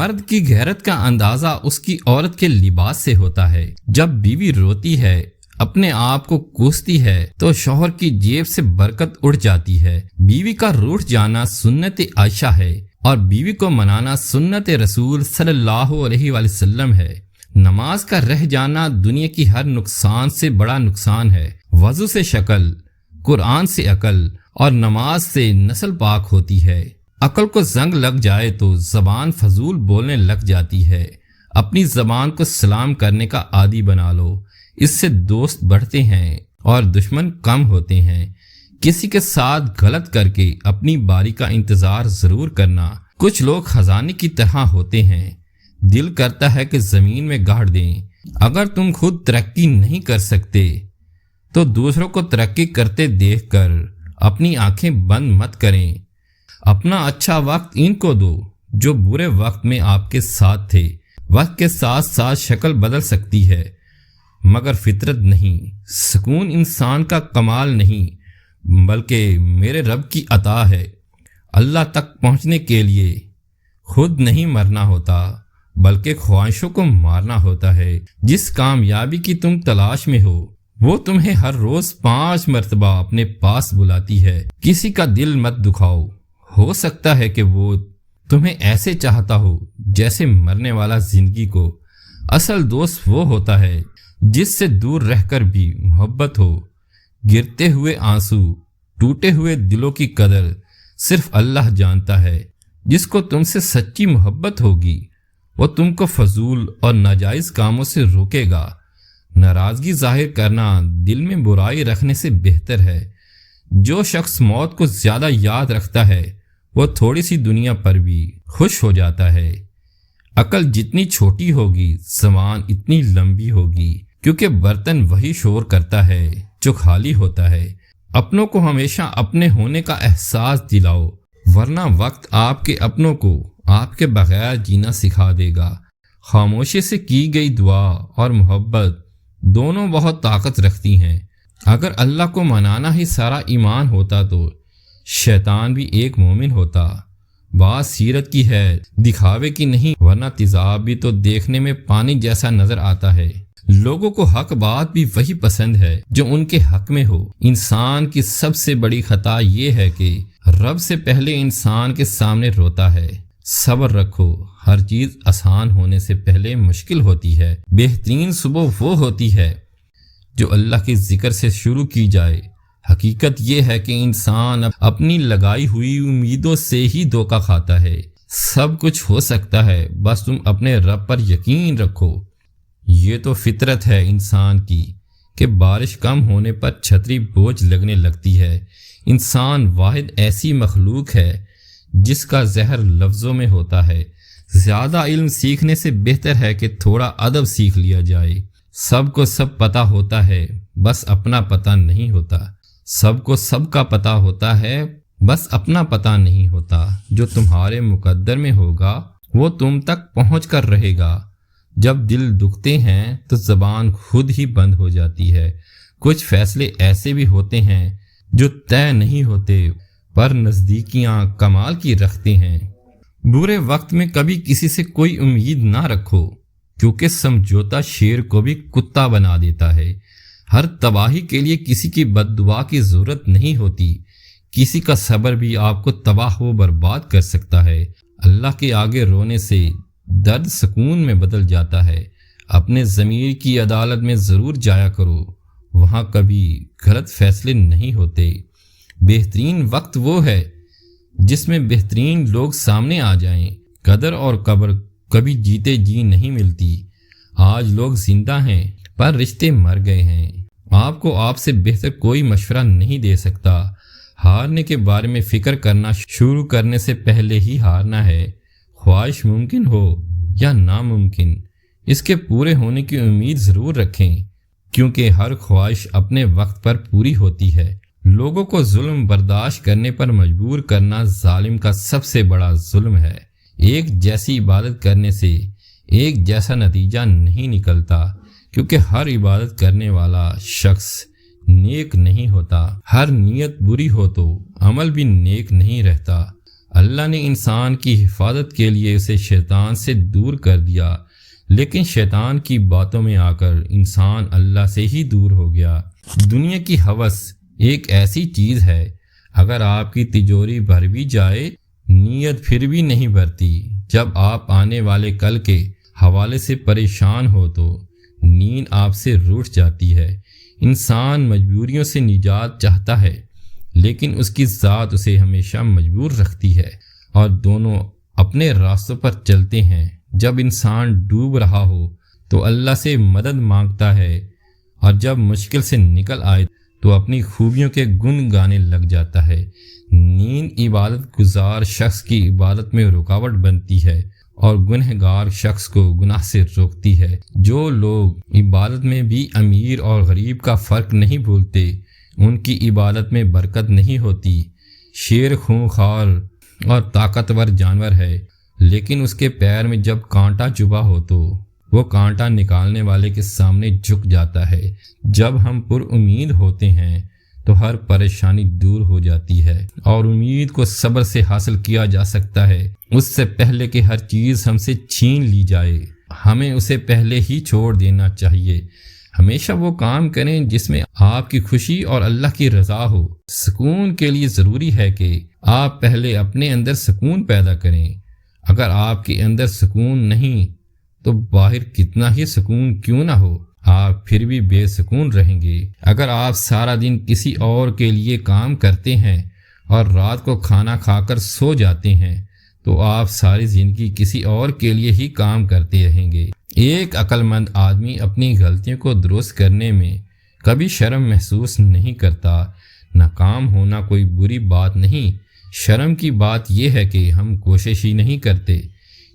مرد کی غیرت کا اندازہ اس کی عورت کے لباس سے ہوتا ہے۔ جب بیوی روتی ہے، اپنے آپ کو کوستی ہے، تو شوہر کی جیب سے برکت اڑ جاتی ہے۔ بیوی کا روٹھ جانا سنت عائشہ ہے اور بیوی کو منانا سنت رسول صلی اللہ علیہ وآلہ وسلم ہے۔ نماز کا رہ جانا دنیا کی ہر نقصان سے بڑا نقصان ہے۔ وضو سے شکل، قرآن سے عقل اور نماز سے نسل پاک ہوتی ہے۔ عقل کو زنگ لگ جائے تو زبان فضول بولنے لگ جاتی ہے۔ اپنی زبان کو سلام کرنے کا عادی بنا لو، اس سے دوست بڑھتے ہیں اور دشمن کم ہوتے ہیں۔ کسی کے ساتھ غلط کر کے اپنی باری کا انتظار ضرور کرنا۔ کچھ لوگ خزانے کی طرح ہوتے ہیں، دل کرتا ہے کہ زمین میں گاڑ دیں۔ اگر تم خود ترقی نہیں کر سکتے تو دوسروں کو ترقی کرتے دیکھ کر اپنی آنکھیں بند مت کریں۔ اپنا اچھا وقت ان کو دو جو برے وقت میں آپ کے ساتھ تھے۔ وقت کے ساتھ ساتھ شکل بدل سکتی ہے مگر فطرت نہیں۔ سکون انسان کا کمال نہیں بلکہ میرے رب کی عطا ہے۔ اللہ تک پہنچنے کے لیے خود نہیں مرنا ہوتا بلکہ خواہشوں کو مارنا ہوتا ہے۔ جس کامیابی کی تم تلاش میں ہو وہ تمہیں ہر روز 5 مرتبہ اپنے پاس بلاتی ہے۔ کسی کا دل مت دکھاؤ، ہو سکتا ہے کہ وہ تمہیں ایسے چاہتا ہو جیسے مرنے والا زندگی کو۔ اصل دوست وہ ہوتا ہے جس سے دور رہ کر بھی محبت ہو۔ گرتے ہوئے آنسو، ٹوٹے ہوئے دلوں کی قدر صرف اللہ جانتا ہے۔ جس کو تم سے سچی محبت ہوگی وہ تم کو فضول اور ناجائز کاموں سے روکے گا۔ ناراضگی ظاہر کرنا دل میں برائی رکھنے سے بہتر ہے۔ جو شخص موت کو زیادہ یاد رکھتا ہے وہ تھوڑی سی دنیا پر بھی خوش ہو جاتا ہے۔ عقل جتنی چھوٹی ہوگی زبان اتنی لمبی ہوگی، کیونکہ برتن وہی شور کرتا ہے جو خالی ہوتا ہے۔ اپنوں کو ہمیشہ اپنے ہونے کا احساس دلاؤ، ورنہ وقت آپ کے اپنوں کو آپ کے بغیر جینا سکھا دے گا۔ خاموشی سے کی گئی دعا اور محبت دونوں بہت طاقت رکھتی ہیں۔ اگر اللہ کو منانا ہی سارا ایمان ہوتا تو شیطان بھی ایک مومن ہوتا۔ بات سیرت کی ہے، دکھاوے کی نہیں، ورنہ تیزاب بھی تو دیکھنے میں پانی جیسا نظر آتا ہے۔ لوگوں کو حق بات بھی وہی پسند ہے جو ان کے حق میں ہو۔ انسان کی سب سے بڑی خطا یہ ہے کہ رب سے پہلے انسان کے سامنے روتا ہے۔ صبر رکھو، ہر چیز آسان ہونے سے پہلے مشکل ہوتی ہے۔ بہترین صبح وہ ہوتی ہے جو اللہ کے ذکر سے شروع کی جائے۔ حقیقت یہ ہے کہ انسان اپنی لگائی ہوئی امیدوں سے ہی دھوکہ کھاتا ہے۔ سب کچھ ہو سکتا ہے، بس تم اپنے رب پر یقین رکھو۔ یہ تو فطرت ہے انسان کی کہ بارش کم ہونے پر چھتری بوجھ لگنے لگتی ہے۔ انسان واحد ایسی مخلوق ہے جس کا زہر لفظوں میں ہوتا ہے۔ زیادہ علم سیکھنے سے بہتر ہے کہ تھوڑا ادب سیکھ لیا جائے۔ سب کو سب پتہ ہوتا ہے، بس اپنا پتہ نہیں ہوتا۔ سب کو سب کا پتہ ہوتا ہے، بس اپنا پتہ نہیں ہوتا۔ جو تمہارے مقدر میں ہوگا وہ تم تک پہنچ کر رہے گا۔ جب دل دکھتے ہیں تو زبان خود ہی بند ہو جاتی ہے۔ کچھ فیصلے ایسے بھی ہوتے ہیں جو طے نہیں ہوتے پر نزدیکیاں کمال کی رکھتے ہیں۔ برے وقت میں کبھی کسی سے کوئی امید نہ رکھو، کیونکہ سمجھوتا شیر کو بھی کتا بنا دیتا ہے۔ ہر تباہی کے لیے کسی کی بد دعا کی ضرورت نہیں ہوتی۔ کسی کا صبر بھی آپ کو تباہ و برباد کر سکتا ہے۔ اللہ کے آگے رونے سے درد سکون میں بدل جاتا ہے۔ اپنے ضمیر کی عدالت میں ضرور جایا کرو، وہاں کبھی غلط فیصلے نہیں ہوتے۔ بہترین وقت وہ ہے جس میں بہترین لوگ سامنے آ جائیں۔ قدر اور قبر کبھی جیتے جی نہیں ملتی۔ آج لوگ زندہ ہیں پر رشتے مر گئے ہیں۔ آپ کو آپ سے بہتر کوئی مشورہ نہیں دے سکتا۔ ہارنے کے بارے میں فکر کرنا شروع کرنے سے پہلے ہی ہارنا ہے۔ خواہش ممکن ہو یا ناممکن، اس کے پورے ہونے کی امید ضرور رکھیں، کیونکہ ہر خواہش اپنے وقت پر پوری ہوتی ہے۔ لوگوں کو ظلم برداشت کرنے پر مجبور کرنا ظالم کا سب سے بڑا ظلم ہے۔ ایک جیسی عبادت کرنے سے ایک جیسا نتیجہ نہیں نکلتا، کیونکہ ہر عبادت کرنے والا شخص نیک نہیں ہوتا۔ ہر نیت بری ہو تو عمل بھی نیک نہیں رہتا۔ اللہ نے انسان کی حفاظت کے لیے اسے شیطان سے دور کر دیا، لیکن شیطان کی باتوں میں آ کر انسان اللہ سے ہی دور ہو گیا۔ دنیا کی ہوس ایک ایسی چیز ہے، اگر آپ کی تجوری بھر بھی جائے، نیت پھر بھی نہیں بھرتی۔ جب آپ آنے والے کل کے حوالے سے پریشان ہو تو نیند آپ سے روٹھ جاتی ہے۔ انسان مجبوریوں سے نجات چاہتا ہے، لیکن اس کی ذات اسے ہمیشہ مجبور رکھتی ہے، اور دونوں اپنے راستوں پر چلتے ہیں۔ جب انسان ڈوب رہا ہو تو اللہ سے مدد مانگتا ہے، اور جب مشکل سے نکل آئے تو اپنی خوبیوں کے گن گانے لگ جاتا ہے۔ نیند عبادت گزار شخص کی عبادت میں رکاوٹ بنتی ہے اور گنہگار شخص کو گناہ سے روکتی ہے۔ جو لوگ عبادت میں بھی امیر اور غریب کا فرق نہیں بھولتے، ان کی عبادت میں برکت نہیں ہوتی۔ شیر خونخوار اور طاقتور جانور ہے، لیکن اس کے پیر میں جب کانٹا چبھا ہو تو وہ کانٹا نکالنے والے کے سامنے جھک جاتا ہے۔ جب ہم پر امید ہوتے ہیں تو ہر پریشانی دور ہو جاتی ہے، اور امید کو صبر سے حاصل کیا جا سکتا ہے۔ اس سے پہلے کہ ہر چیز ہم سے چھین لی جائے، ہمیں اسے پہلے ہی چھوڑ دینا چاہیے۔ ہمیشہ وہ کام کریں جس میں آپ کی خوشی اور اللہ کی رضا ہو۔ سکون کے لیے ضروری ہے کہ آپ پہلے اپنے اندر سکون پیدا کریں۔ اگر آپ کے اندر سکون نہیں تو باہر کتنا ہی سکون کیوں نہ ہو، آپ پھر بھی بے سکون رہیں گے۔ اگر آپ سارا دن کسی اور کے لیے کام کرتے ہیں اور رات کو کھانا کھا کر سو جاتے ہیں تو آپ ساری زندگی کسی اور کے لیے ہی کام کرتے رہیں گے۔ ایک عقل مند آدمی اپنی غلطیوں کو درست کرنے میں کبھی شرم محسوس نہیں کرتا۔ ناکام ہونا کوئی بری بات نہیں، شرم کی بات یہ ہے کہ ہم کوشش ہی نہیں کرتے۔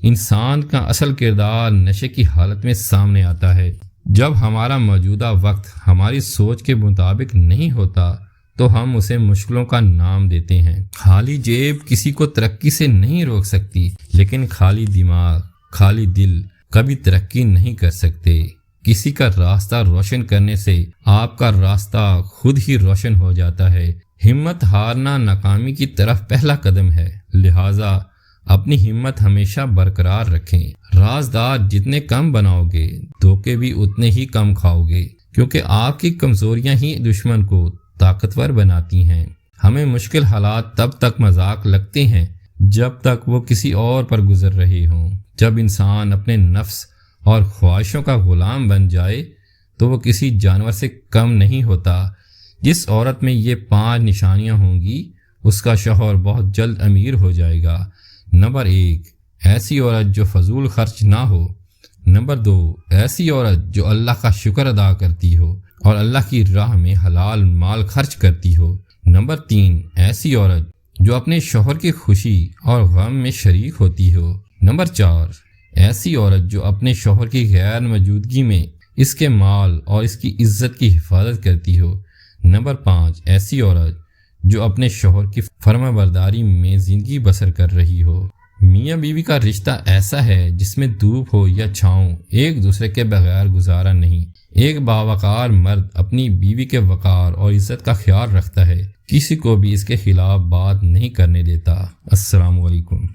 انسان کا اصل کردار نشے کی حالت میں سامنے آتا ہے۔ جب ہمارا موجودہ وقت ہماری سوچ کے مطابق نہیں ہوتا تو ہم اسے مشکلوں کا نام دیتے ہیں۔ خالی جیب کسی کو ترقی سے نہیں روک سکتی، لیکن خالی دماغ، خالی دل کبھی ترقی نہیں کر سکتے۔ کسی کا راستہ روشن کرنے سے آپ کا راستہ خود ہی روشن ہو جاتا ہے۔ ہمت ہارنا ناکامی کی طرف پہلا قدم ہے، لہٰذا اپنی ہمت ہمیشہ برقرار رکھیں۔ رازدار جتنے کم بناؤ گے، دھوکے بھی اتنے ہی کم کھاؤ گے، کیونکہ آپ کی کمزوریاں ہی دشمن کو طاقتور بناتی ہیں۔ ہمیں مشکل حالات تب تک مذاق لگتے ہیں جب تک وہ کسی اور پر گزر رہے ہوں۔ جب انسان اپنے نفس اور خواہشوں کا غلام بن جائے تو وہ کسی جانور سے کم نہیں ہوتا۔ جس عورت میں یہ 5 نشانیاں ہوں گی، اس کا شوہر بہت جلد امیر ہو جائے گا۔ نمبر 1، ایسی عورت جو فضول خرچ نہ ہو۔ نمبر 2، ایسی عورت جو اللہ کا شکر ادا کرتی ہو اور اللہ کی راہ میں حلال مال خرچ کرتی ہو۔ نمبر 3، ایسی عورت جو اپنے شوہر کی خوشی اور غم میں شریک ہوتی ہو۔ نمبر 4، ایسی عورت جو اپنے شوہر کی غیر موجودگی میں اس کے مال اور اس کی عزت کی حفاظت کرتی ہو۔ نمبر 5، ایسی عورت جو اپنے شوہر کی فرما برداری میں زندگی بسر کر رہی ہو۔ میاں بیوی کا رشتہ ایسا ہے جس میں دھوپ ہو یا چھاؤں، ایک دوسرے کے بغیر گزارا نہیں۔ ایک باوقار مرد اپنی بیوی کے وقار اور عزت کا خیال رکھتا ہے، کسی کو بھی اس کے خلاف بات نہیں کرنے دیتا۔ السلام علیکم۔